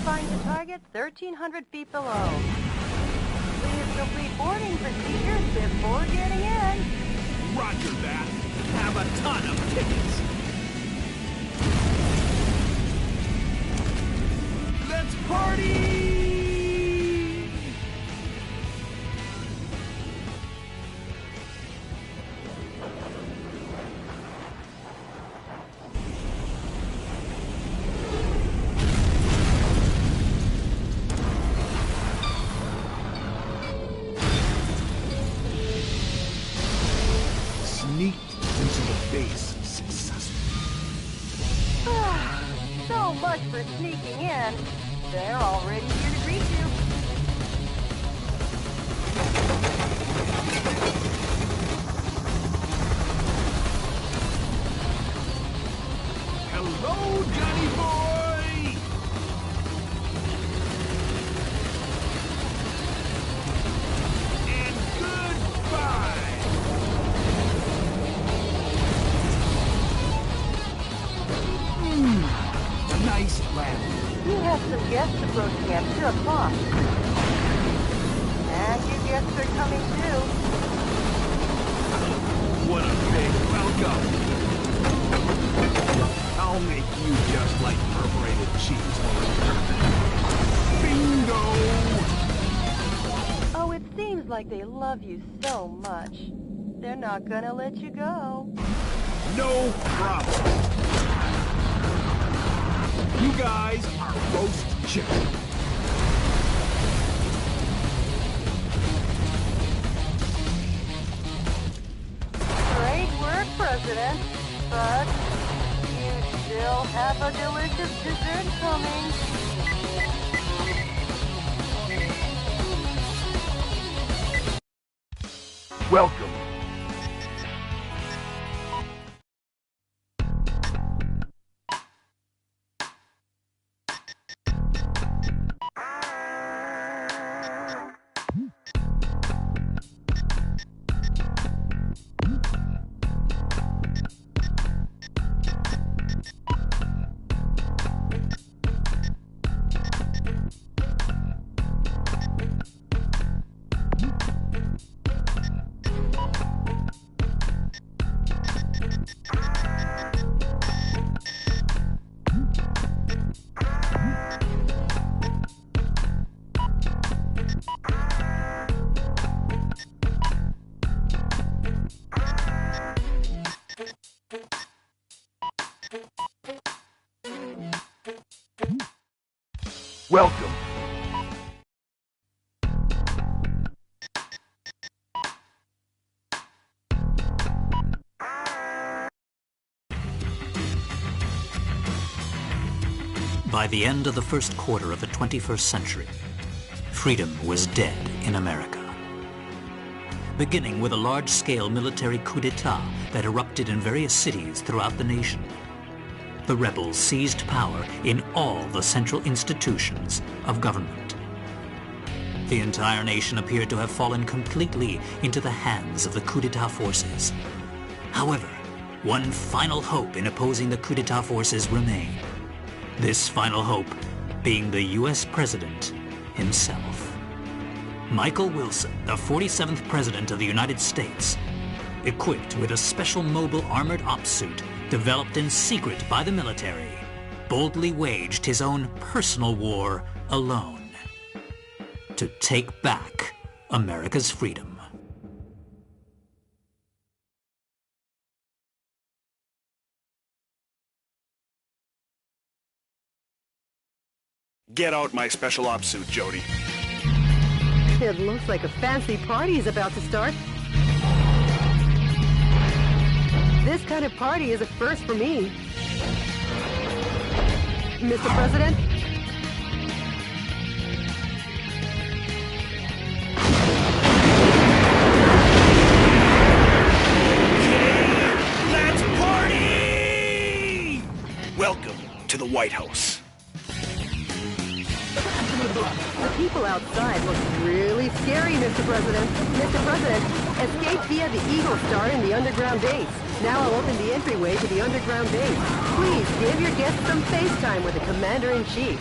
find the target 1,300 feet below. Please complete boarding procedures before getting in. Roger that. Have a ton of tickets. Let's party! Sneaked into the base successfully. So much for sneaking in. They're already here to greet you. Hello, Johnny boy! And goodbye! Nice laugh. You have some guests approaching at 2 o'clock. And you guests are coming too. What a big welcome! I'll make you just like perforated cheese. Bingo! Oh, it seems like they love you so much. They're not gonna let you go. No problem. You guys are roast chicken. Great work, President. But you still have a delicious dessert coming. Welcome. Welcome. By the end of the first quarter of the 21st century, freedom was dead in America. Beginning with a large-scale military coup d'etat that erupted in various cities throughout the nation, the rebels seized power in all the central institutions of government. The entire nation appeared to have fallen completely into the hands of the coup d'etat forces. However, one final hope in opposing the coup d'etat forces remained. This final hope being the U.S. President himself. Michael Wilson, the 47th President of the United States, equipped with a special mobile armored ops suit developed in secret by the military, boldly waged his own personal war alone to take back America's freedom. Get out my special ops suit, Jody. It looks like a fancy party is about to start. This kind of party is a first for me. Mr. President? Let's party! Welcome to the White House. The people outside look really scary, Mr. President. Mr. President, escape via the Eagle Star in the underground base. Now I'll open the entryway to the underground base. Please, Give your guests some FaceTime with the Commander-in-Chief.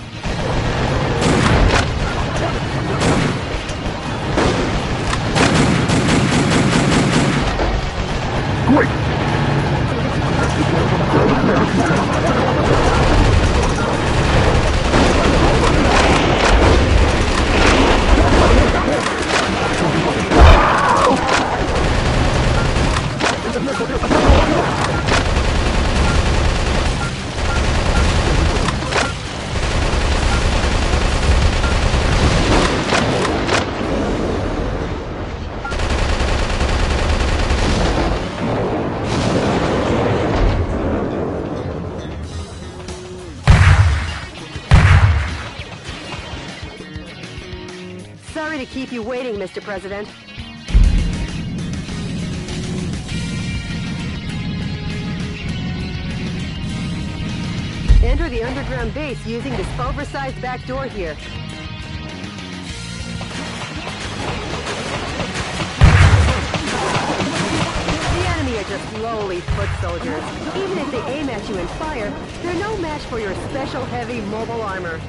Sorry to keep you waiting, Mr. President. Enter the underground base using this oversized back door here. The enemy are just lowly foot soldiers. Even if they aim at you and fire, they're no match for your special heavy mobile armor.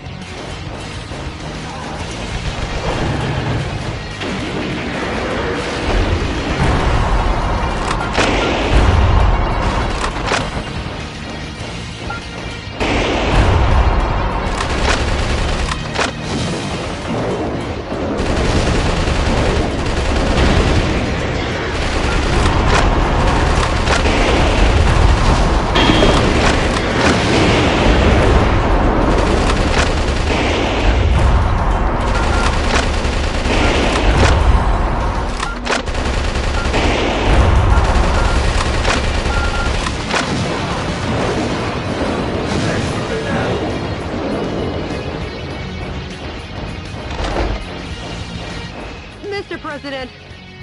Mr. President,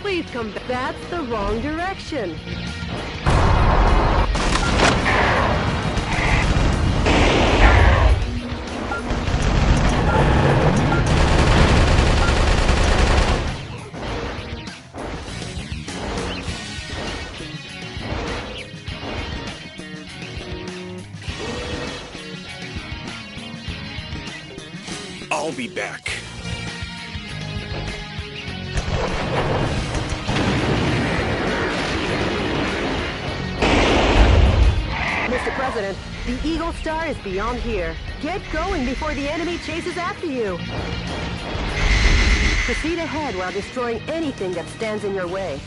please come back. That's the wrong direction. I'll be back. Mr. President, the Eagle Star is beyond here. Get going before the enemy chases after you. Proceed ahead while destroying anything that stands in your way.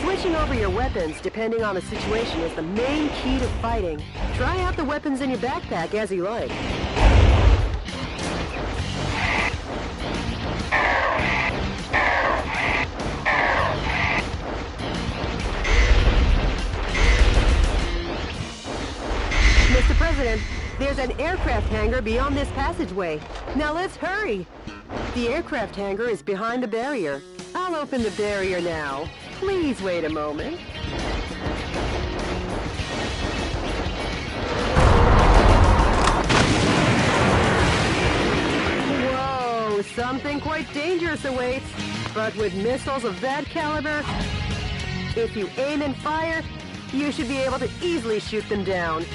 Switching over your weapons, depending on the situation, is the main key to fighting. Try out the weapons in your backpack as you like. Mr. President, there's an aircraft hangar beyond this passageway. Now let's hurry. The aircraft hangar is behind the barrier. I'll open the barrier now. Please wait a moment. Whoa, something quite dangerous awaits. But with missiles of that caliber, if you aim and fire, you should be able to easily shoot them down.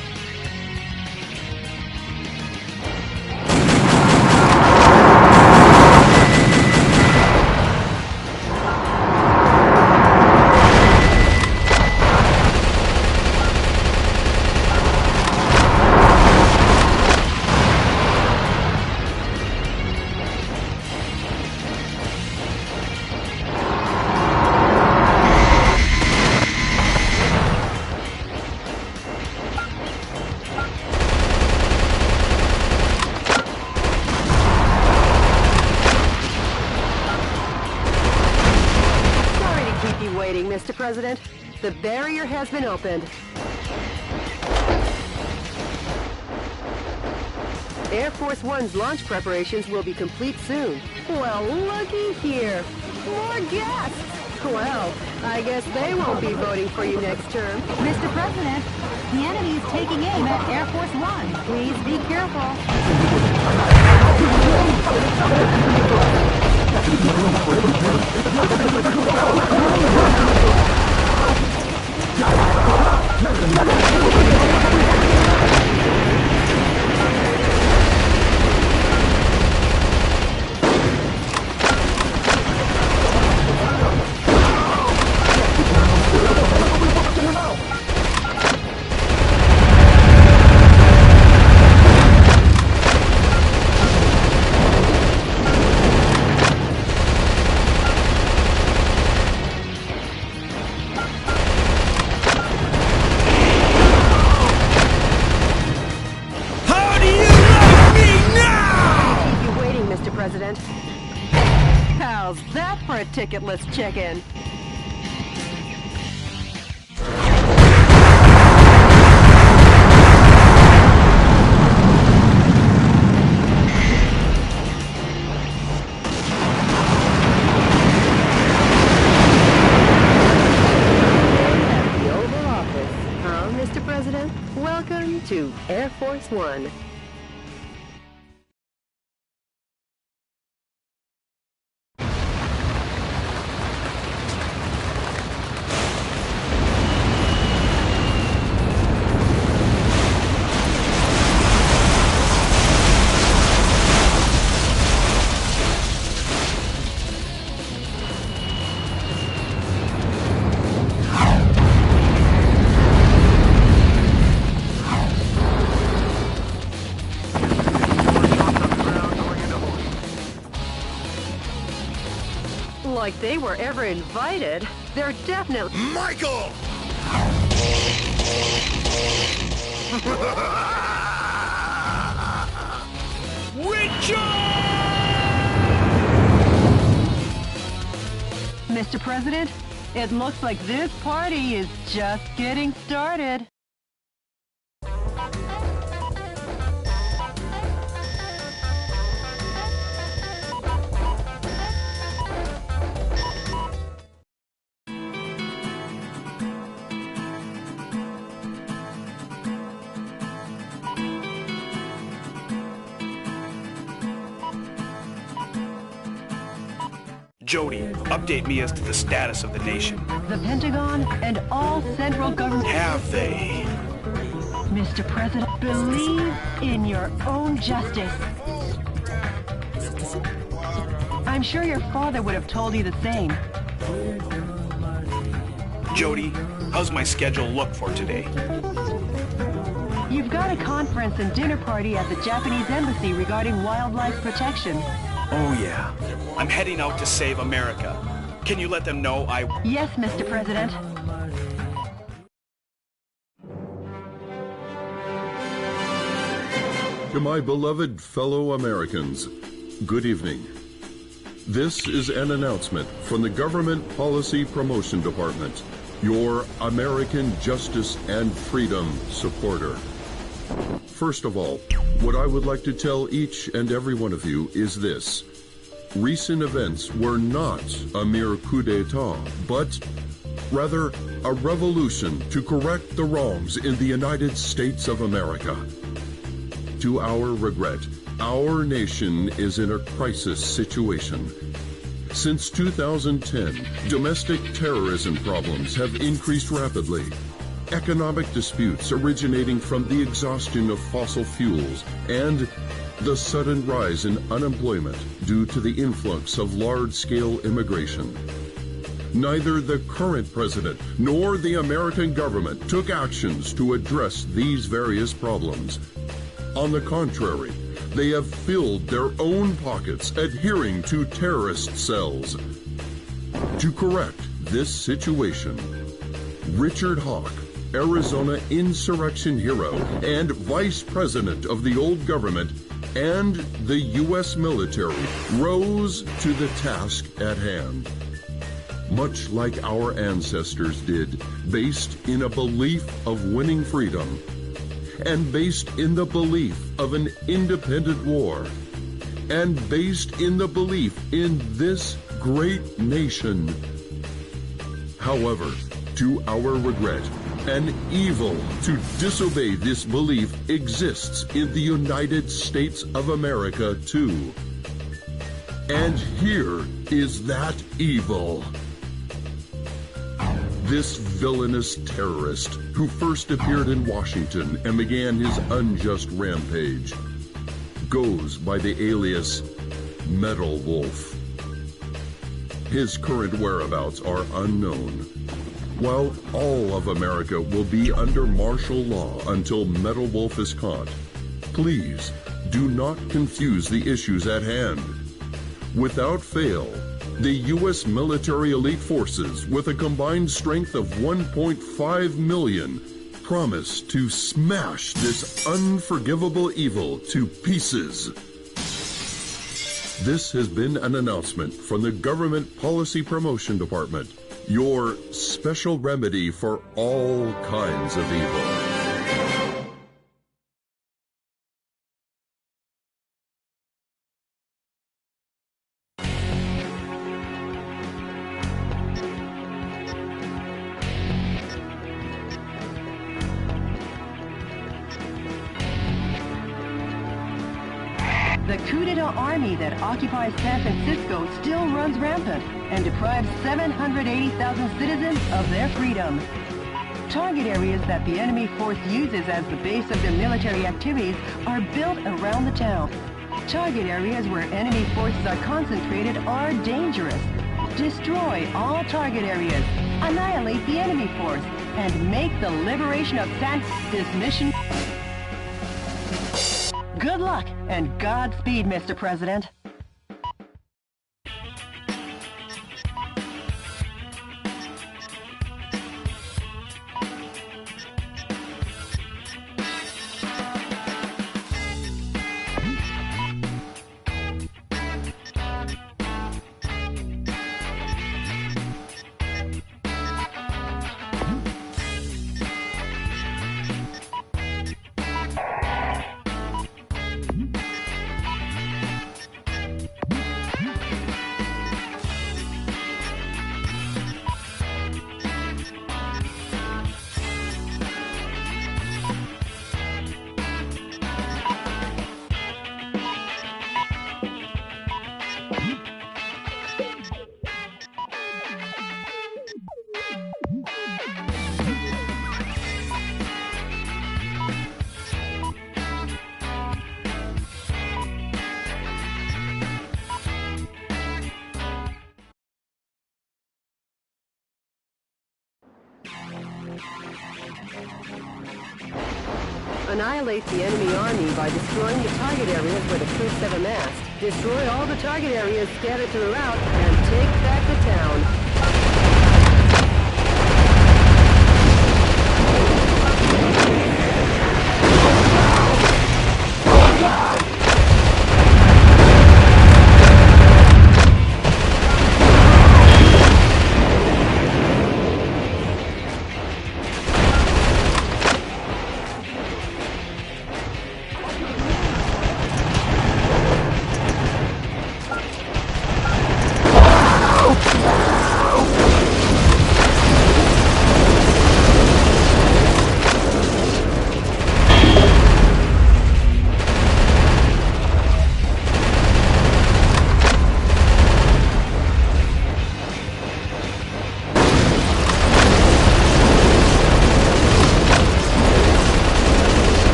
Mr. President, the barrier has been opened. Air Force One's launch preparations will be complete soon. Well, looky here. More guests! Well, I guess they won't be voting for you next term. Mr. President, the enemy is taking aim at Air Force One. Please be careful. President. How's that for a ticketless check-in? Mr. President, welcome to Air Force One. Like they were ever invited. They're definitely... Michael! Richard! Mr. President, it looks like this party is just getting started. Jody, update me as to the status of the nation. The Pentagon and all central government... Have they? Mr. President, believe in your own justice. I'm sure your father would have told you the same. Jody, how's my schedule look for today? You've got a conference and dinner party at the Japanese Embassy regarding wildlife protection. Oh yeah. I'm heading out to save America. Can you let them know I... Yes, Mr. President. To my beloved fellow Americans, good evening. This is an announcement from the Government Policy Promotion Department, your American justice and freedom supporter. First of all, what I would like to tell each and every one of you is this. Recent events were not a mere coup d'etat, but rather a revolution to correct the wrongs in the United States of America. To our regret, our nation is in a crisis situation. Since 2010, domestic terrorism problems have increased rapidly. Economic disputes originating from the exhaustion of fossil fuels and the sudden rise in unemployment due to the influx of large-scale immigration. Neither the current president nor the American government took actions to address these various problems. On the contrary, they have filled their own pockets adhering to terrorist cells. To correct this situation, Richard Hawk, Arizona insurrection hero and vice president of the old government, and the U.S. military rose to the task at hand. Much like our ancestors did, based in a belief of winning freedom, and based in the belief of an independent war, and based in the belief in this great nation. However, to our regret, an evil to disobey this belief exists in the United States of America, too. And here is that evil. This villainous terrorist who first appeared in Washington and began his unjust rampage goes by the alias Metal Wolf. His current whereabouts are unknown. While all of America will be under martial law until Metal Wolf is caught, please do not confuse the issues at hand. Without fail, the U.S. military elite forces, with a combined strength of 1.5 million, promise to smash this unforgivable evil to pieces. This has been an announcement from the Government Policy Promotion Department, your special remedy for all kinds of evil. The coup d'etat army that occupies San Francisco still runs rampant and deprives 780,000 citizens of their freedom. Target areas that the enemy force uses as the base of their military activities are built around the town. Target areas where enemy forces are concentrated are dangerous. Destroy all target areas, annihilate the enemy force, and make the liberation of San Francisco mission. Good luck and Godspeed, Mr. President. Annihilate the enemy army by destroying the target areas where the troops have amassed. Destroy all the target areas scattered throughout and take back the town.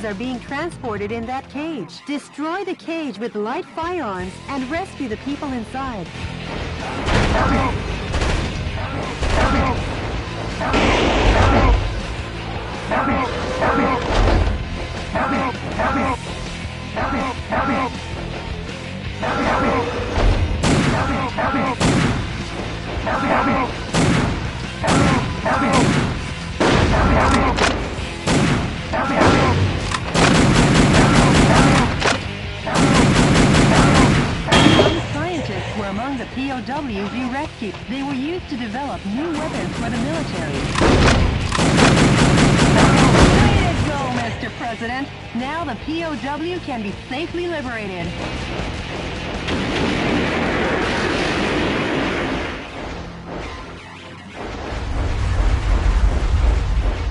Are being transported in that cage. Destroy the cage with light firearms and rescue the people inside. Scientists were among among the POWs you rescued. They were used to develop new weapons for the military. Way to go, Mr. President! Now the POW can be safely liberated.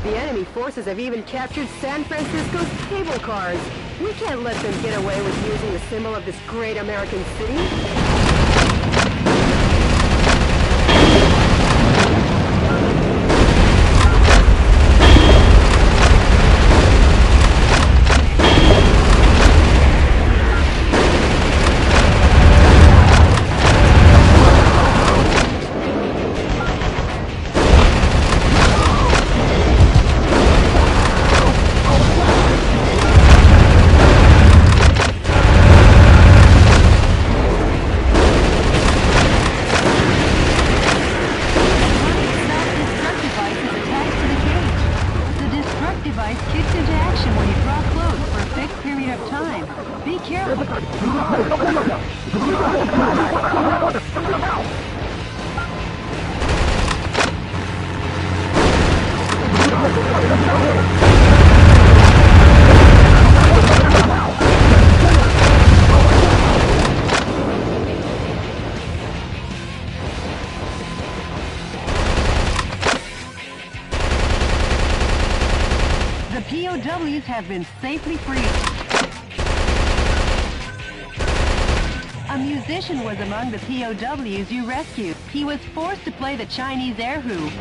The enemy forces have even captured San Francisco's cable cars. We can't let them get away with using the symbol of this great American city. POWs have been safely freed. A musician was among the POWs you rescued. He was forced to play the Chinese erhu.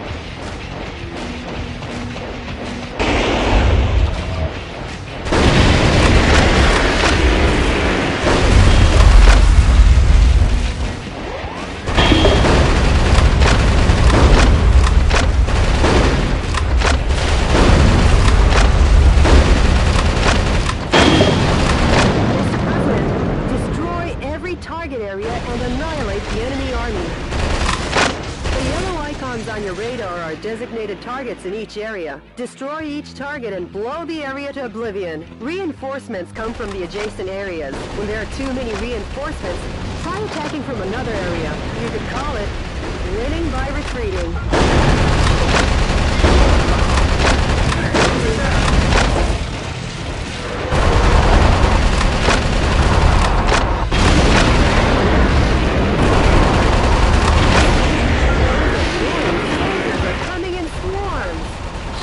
On your radar are designated targets in each area. Destroy each target and blow the area to oblivion. Reinforcements come from the adjacent areas. When there are too many reinforcements, try attacking from another area. You could call it winning by retreating.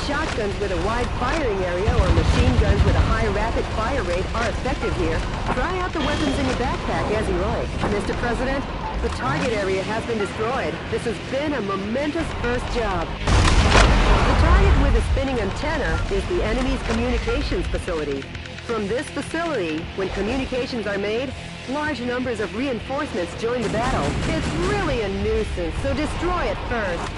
Shotguns with a wide firing area or machine guns with a high rapid fire rate are effective here. Try out the weapons in your backpack as you like. Mr. President, the target area has been destroyed. This has been a momentous first job. The target with the spinning antenna is the enemy's communications facility. From this facility, when communications are made, large numbers of reinforcements join the battle. It's really a nuisance, so destroy it first.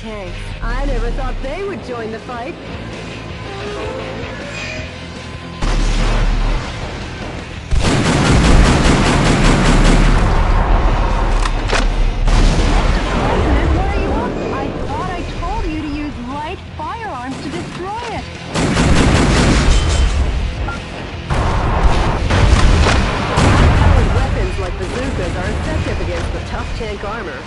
tanks. I never thought they would join the fight. President, what are you up to? I thought I told you to use light firearms to destroy it. High-powered weapons like bazookas are effective against the tough tank armor.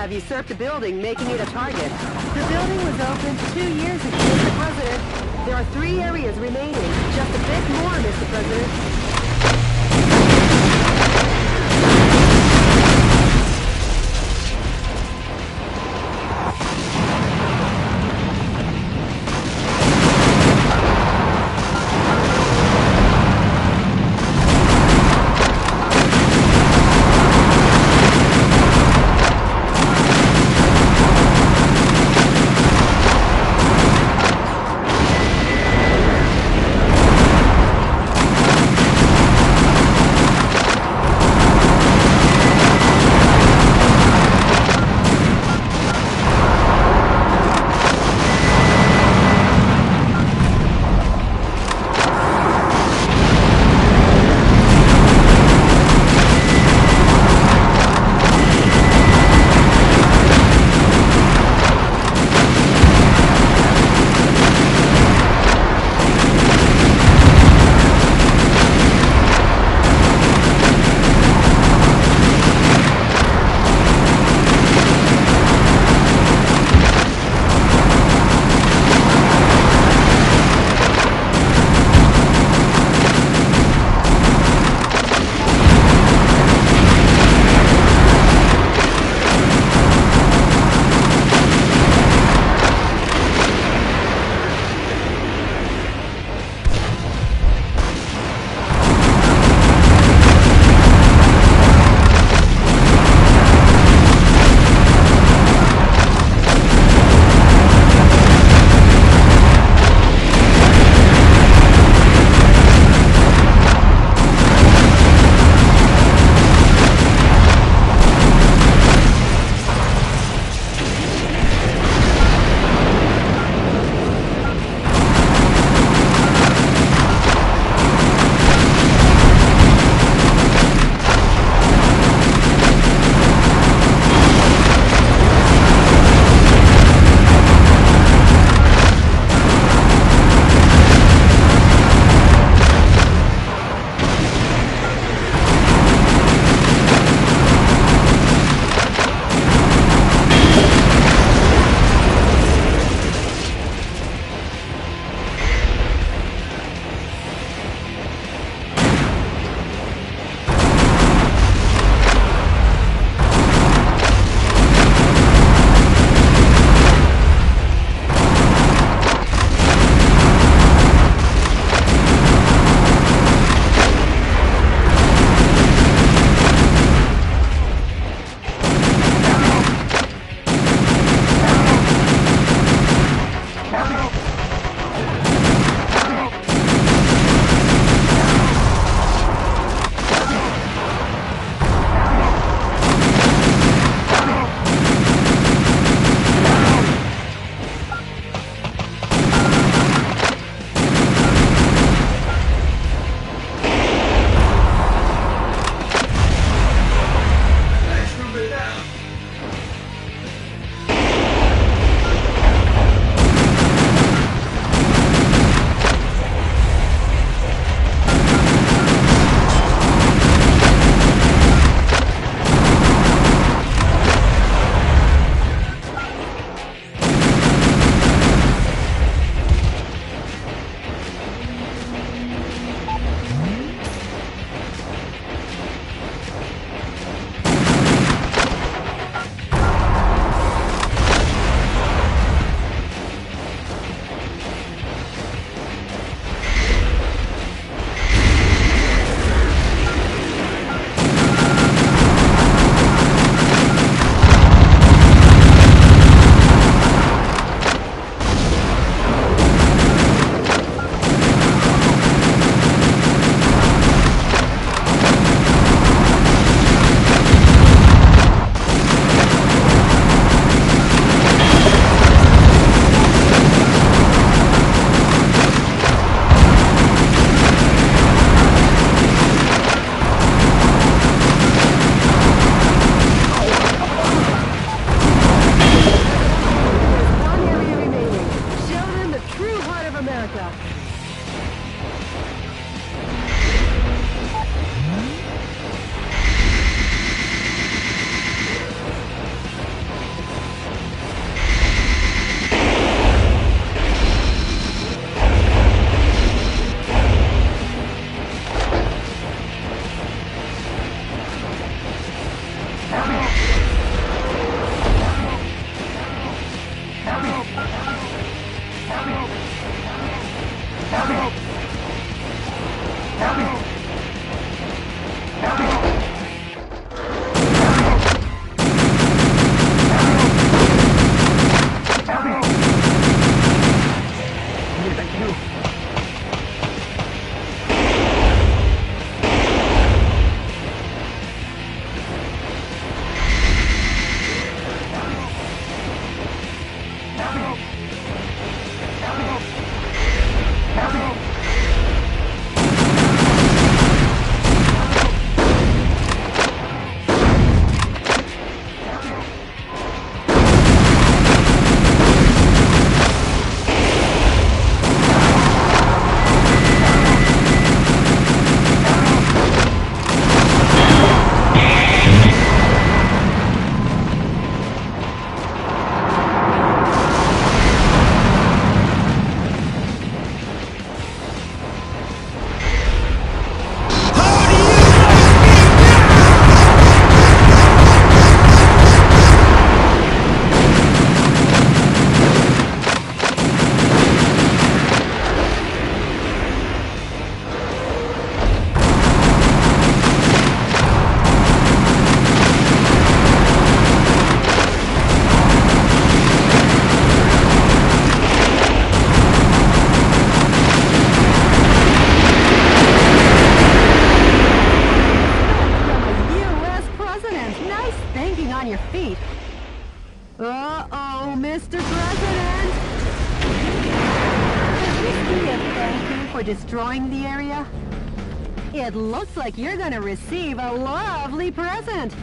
have usurped the building, making it a target. The building was opened 2 years ago, Mr. President. There are 3 areas remaining. Just a bit more, Mr. President. America. On your feet. Uh-oh, Mr. President! Could this be a thank you for destroying the area? It looks like you're gonna receive a lovely present.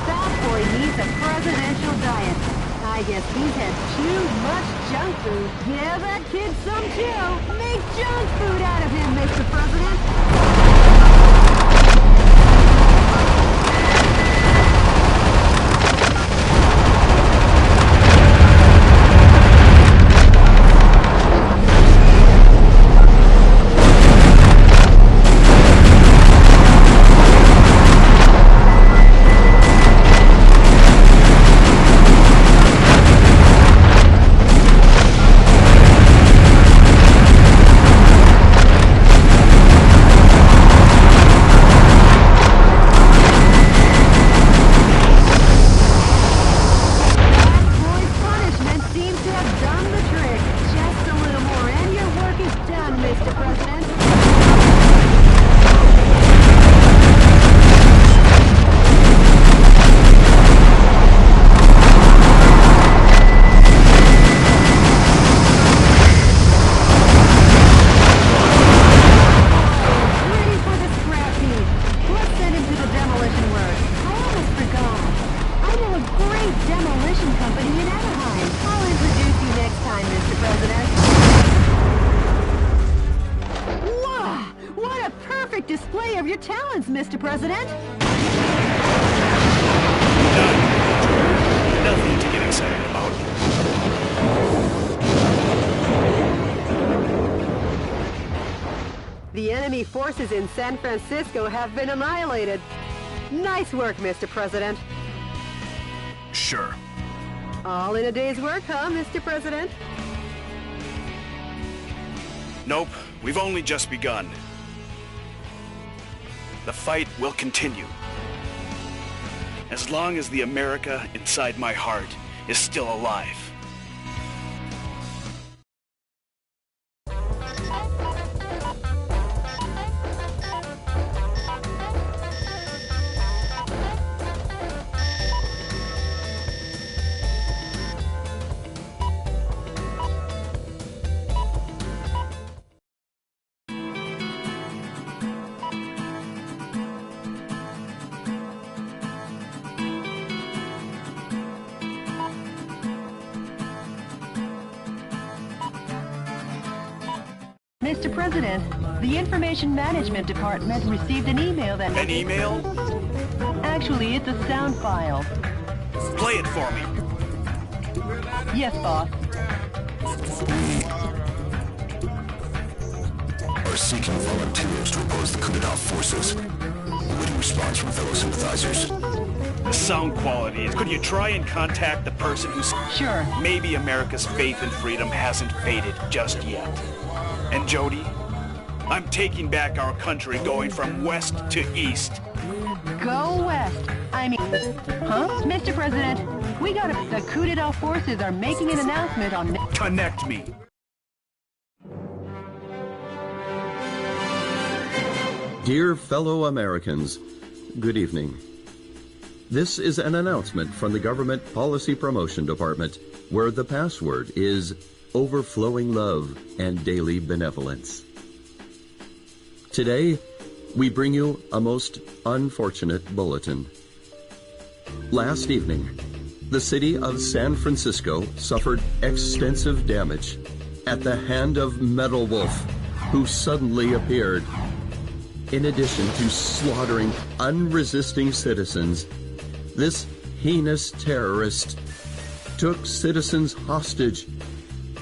That boy needs a presidential diet. I guess he's had too much junk food. Give that kid some too. Make junk food out of him, Mr. President. Display of your talents, Mr. President. Nothing to get excited about. The enemy forces in San Francisco have been annihilated. Nice work, Mr. President. Sure. All in a day's work, huh, Mr. President? Nope, we've only just begun. The fight will continue. As long as the America inside my heart is still alive. Mr. President, the Information Management Department received an email that... An email? Actually, it's a sound file. Play it for me. Yes, boss. Are seeking volunteers to oppose the coup d'etat forces. Awaiting response from fellow sympathizers. The sound quality. Could you try and contact the person who's... Sure. Maybe America's faith in freedom hasn't faded just yet. And Jody, I'm taking back our country, going from west to east. Go west. I mean... Huh? Mr. President, we got a... The coup d'etat forces are making an announcement on... Connect me. Dear fellow Americans, good evening. This is an announcement from the Government Policy Promotion Department, where the password is overflowing love and daily benevolence. Today, we bring you a most unfortunate bulletin. Last evening, the city of San Francisco suffered extensive damage at the hand of Metal Wolf, who suddenly appeared. In addition to slaughtering unresisting citizens, this heinous terrorist took citizens hostage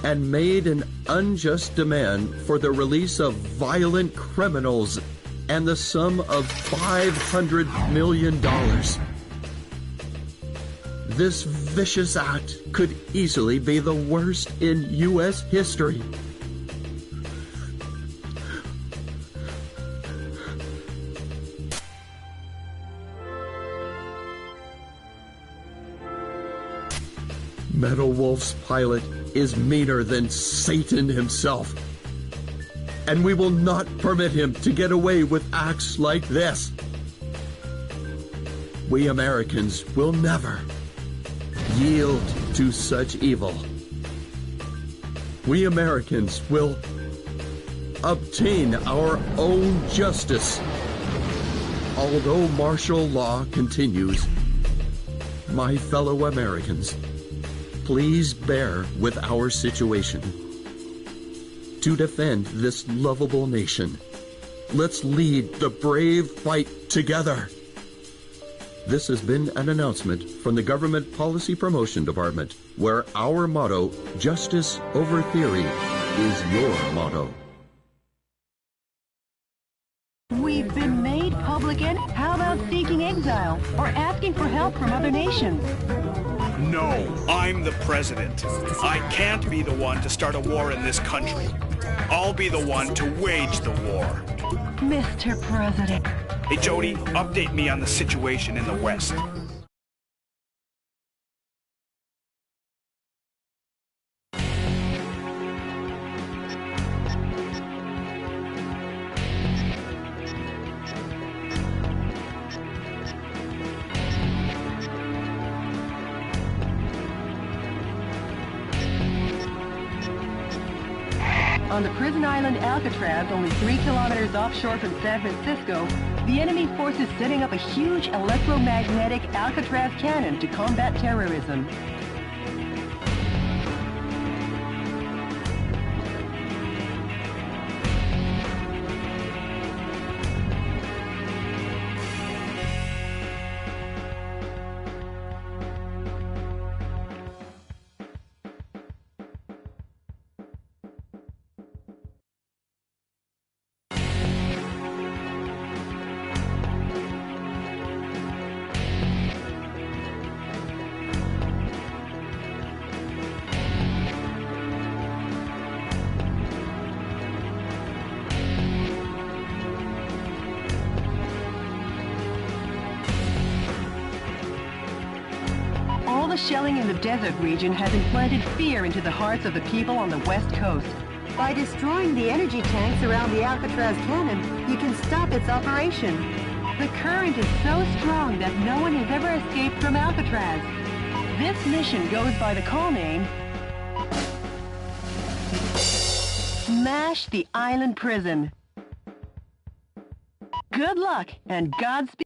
and made an unjust demand for the release of violent criminals and the sum of $500 million. This vicious act could easily be the worst in U.S. history. Metal Wolf's pilot is meaner than Satan himself. And we will not permit him to get away with acts like this. We Americans will never yield to such evil. We Americans will obtain our own justice. Although martial law continues, my fellow Americans, please bear with our situation. To defend this lovable nation, let's lead the brave fight together. This has been an announcement from the Government Policy Promotion Department, where our motto, justice over theory, is your motto. We've been made publican. How about seeking exile or asking for help from other nations? No, I'm the president. I can't be the one to start a war in this country. I'll be the one to wage the war. Mr. President. Hey, Jody, update me on the situation in the West. On the prison island Alcatraz, only 3 kilometers offshore from San Francisco, the enemy force is setting up a huge electromagnetic Alcatraz cannon to combat terrorism. All the shelling in the desert region has implanted fear into the hearts of the people on the West Coast. By destroying the energy tanks around the Alcatraz cannon, you can stop its operation. The current is so strong that no one has ever escaped from Alcatraz. This mission goes by the call name Smash the Island Prison. Good luck and Godspeed.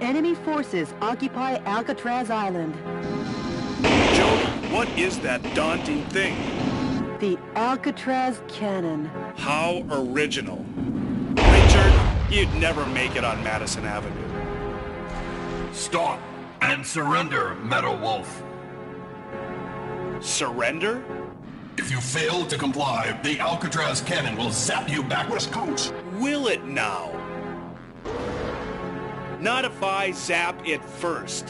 Enemy forces occupy Alcatraz Island. Jody, what is that daunting thing? The Alcatraz Cannon. How original. Richard, you'd never make it on Madison Avenue. Stop and surrender, Meadow Wolf. Surrender? If you fail to comply, the Alcatraz cannon will zap you backwards, coach. Will it now? Not if I zap it first.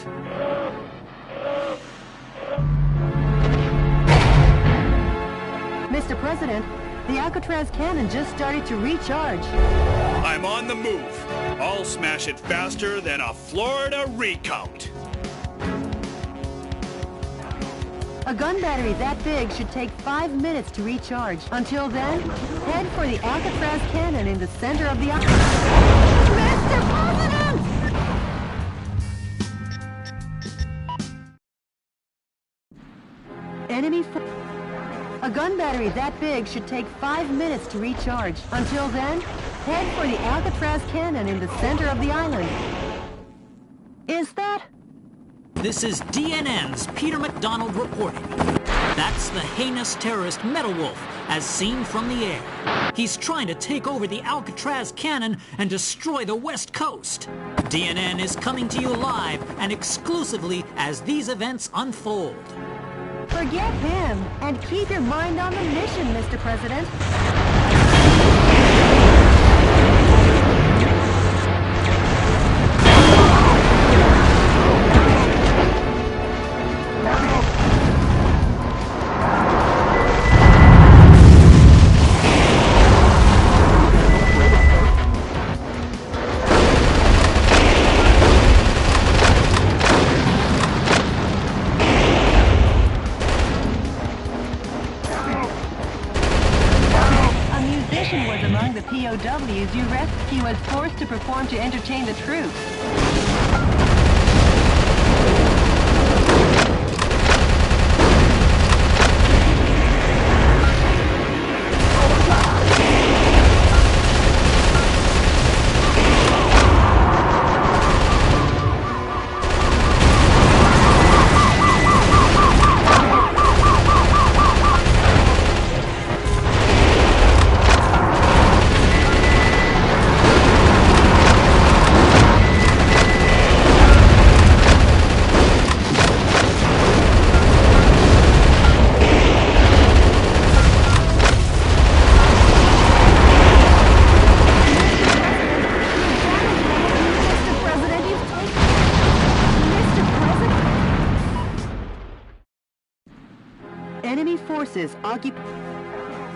Mr. President, the Alcatraz cannon just started to recharge. I'm on the move. I'll smash it faster than a Florida recount. A gun battery that big should take 5 minutes to recharge. Until then, head for the Alcatraz cannon in the center of the island. Mr. President! A gun battery that big should take 5 minutes to recharge. Until then, head for the Alcatraz cannon in the center of the island. Is that... This is DNN's Peter McDonald reporting. That's the heinous terrorist Metal Wolf, as seen from the air. He's trying to take over the Alcatraz cannon and destroy the West Coast. DNN is coming to you live and exclusively as these events unfold. Forget him and keep your mind on the mission, Mr. President. POWs you rescue was forced to perform to entertain the troops. Enemy forces occupy...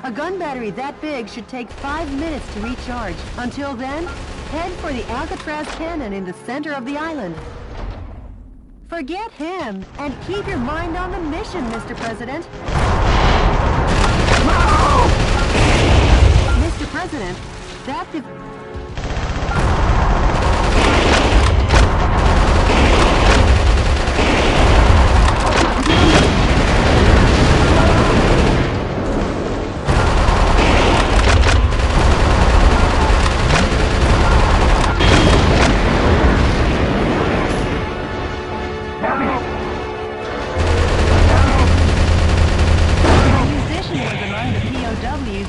A gun battery that big should take 5 minutes to recharge. Until then, head for the Alcatraz cannon in the center of the island. Forget him, and keep your mind on the mission, Mr. President. No! Mr. President, that...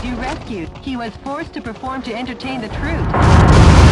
you rescued. He was forced to perform to entertain the troops.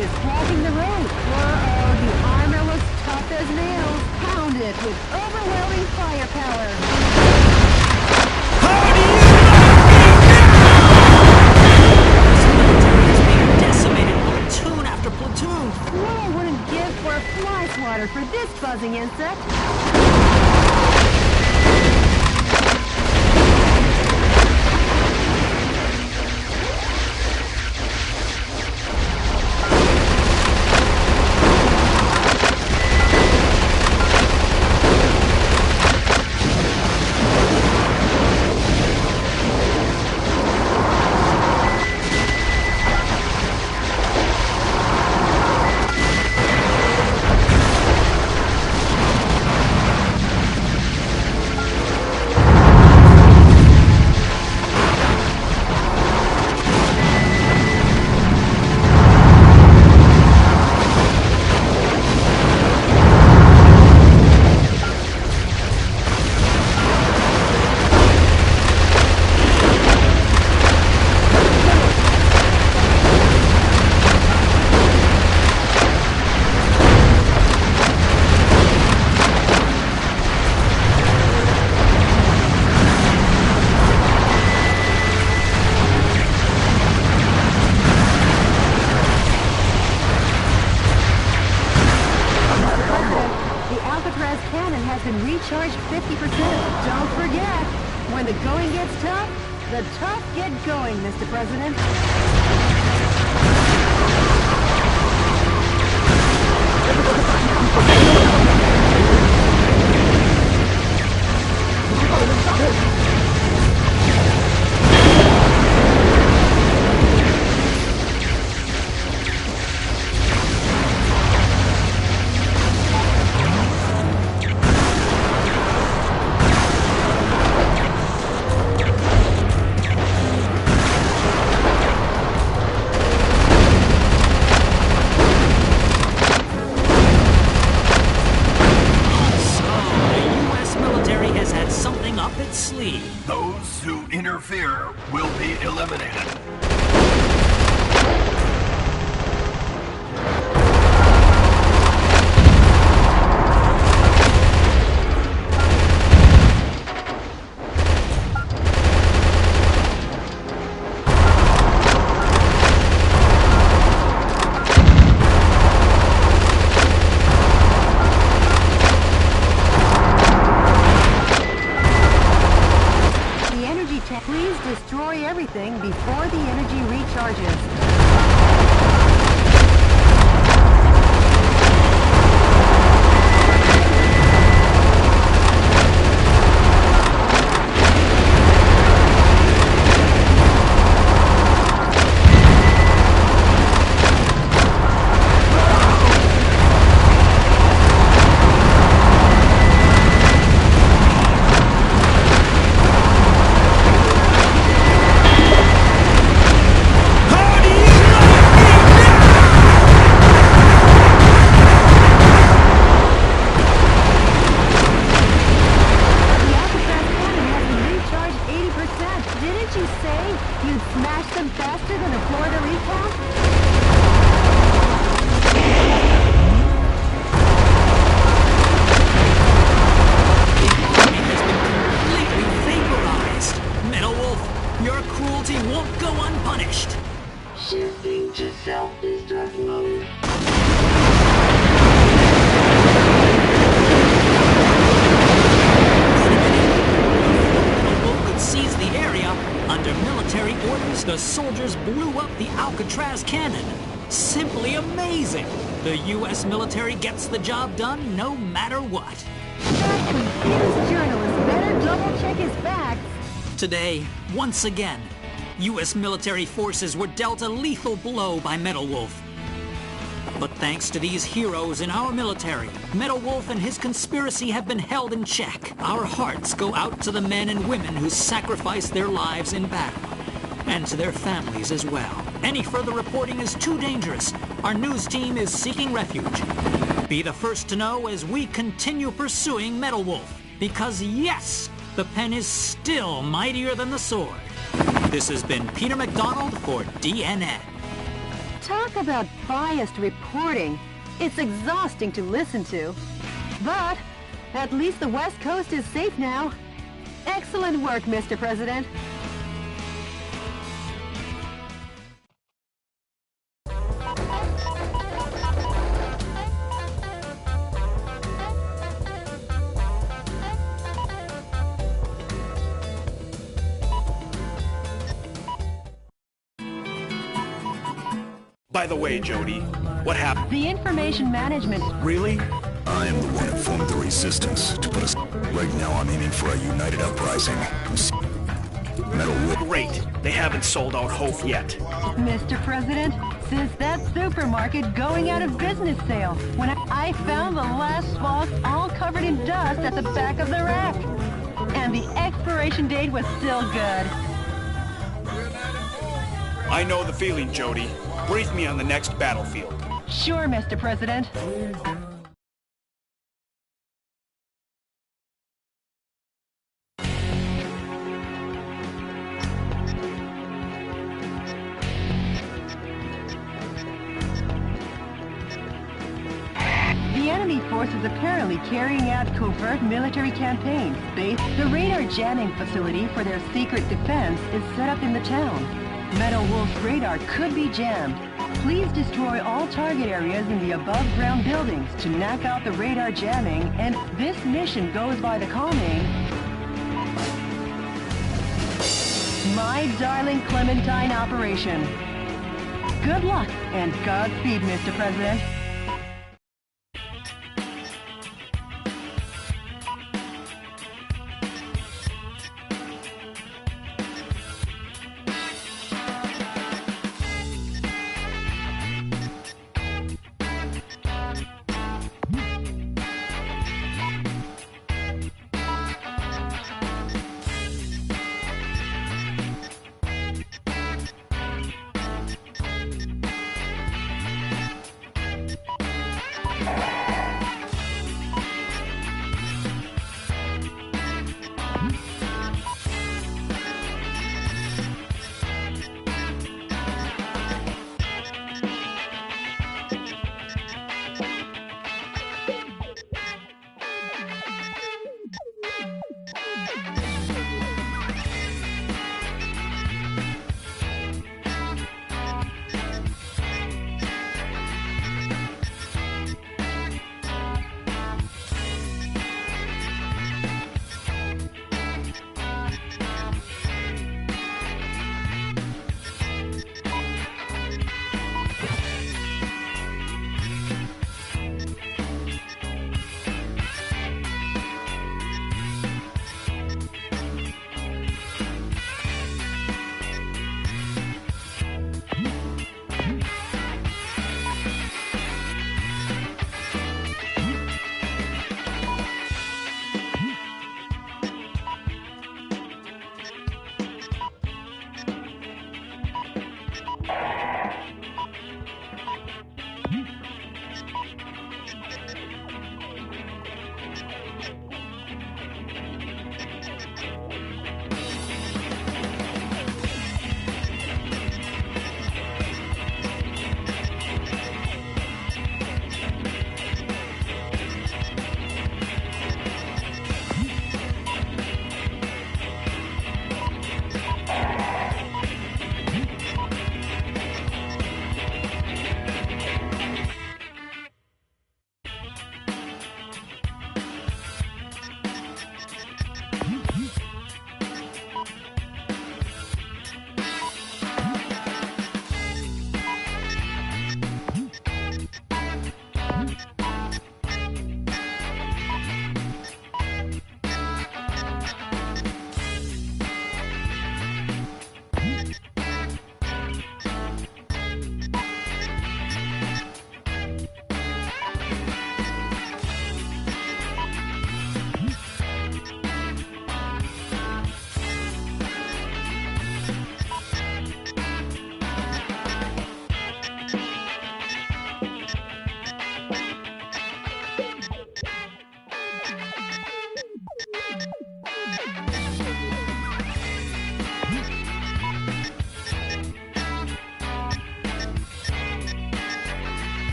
is clogging the road. Whoa, the armor looks tough as nails. Pound it with overwhelming firepower. How do you like me now? This military is being decimated platoon after platoon. What I wouldn't give for a fly swatter for this buzzing insect. Alcatraz cannon has been recharged 50%. Don't forget, when the going gets tough, the tough get going, Mr. President. Those who interfere will be eliminated. Please destroy everything before the energy recharges. Didn't you say you'd smash them faster than a Florida recount? Metal Wolf, your cruelty won't go unpunished. Shifting to self-destruct mode. Metal Wolf could seize the area. Under military orders, the soldiers blew up the Alcatraz cannon. Simply amazing. The U.S. military gets the job done no matter what. That confused journalist better double-check his facts. Today, once again, U.S. military forces were dealt a lethal blow by Metal Wolf. But thanks to these heroes in our military, Metal Wolf and his conspiracy have been held in check. Our hearts go out to the men and women who sacrificed their lives in battle, and to their families as well. Any further reporting is too dangerous. Our news team is seeking refuge. Be the first to know as we continue pursuing Metal Wolf, because yes, the pen is still mightier than the sword. This has been Peter McDonald for DNN. Talk about biased reporting. It's exhausting to listen to. But at least the West Coast is safe now. Excellent work, Mr. President. By the way, Jody, what happened? The information management. Really? I am the one who formed the resistance to put us. Right now, I'm aiming for a united uprising. Metal Wolf. Great. They haven't sold out Hope yet. Mr. President, since that supermarket going out of business sale, when I found the last box all covered in dust at the back of the rack. And the expiration date was still good. I know the feeling, Jody. Brief me on the next battlefield. Sure, Mr. President. The enemy force is apparently carrying out covert military campaigns. The radar jamming facility for their secret defense is set up in the town. Metal Wolf's radar could be jammed. Please destroy all target areas in the above-ground buildings to knock out the radar jamming, and this mission goes by the call name My Darling Clementine Operation. Good luck and Godspeed, Mr. President.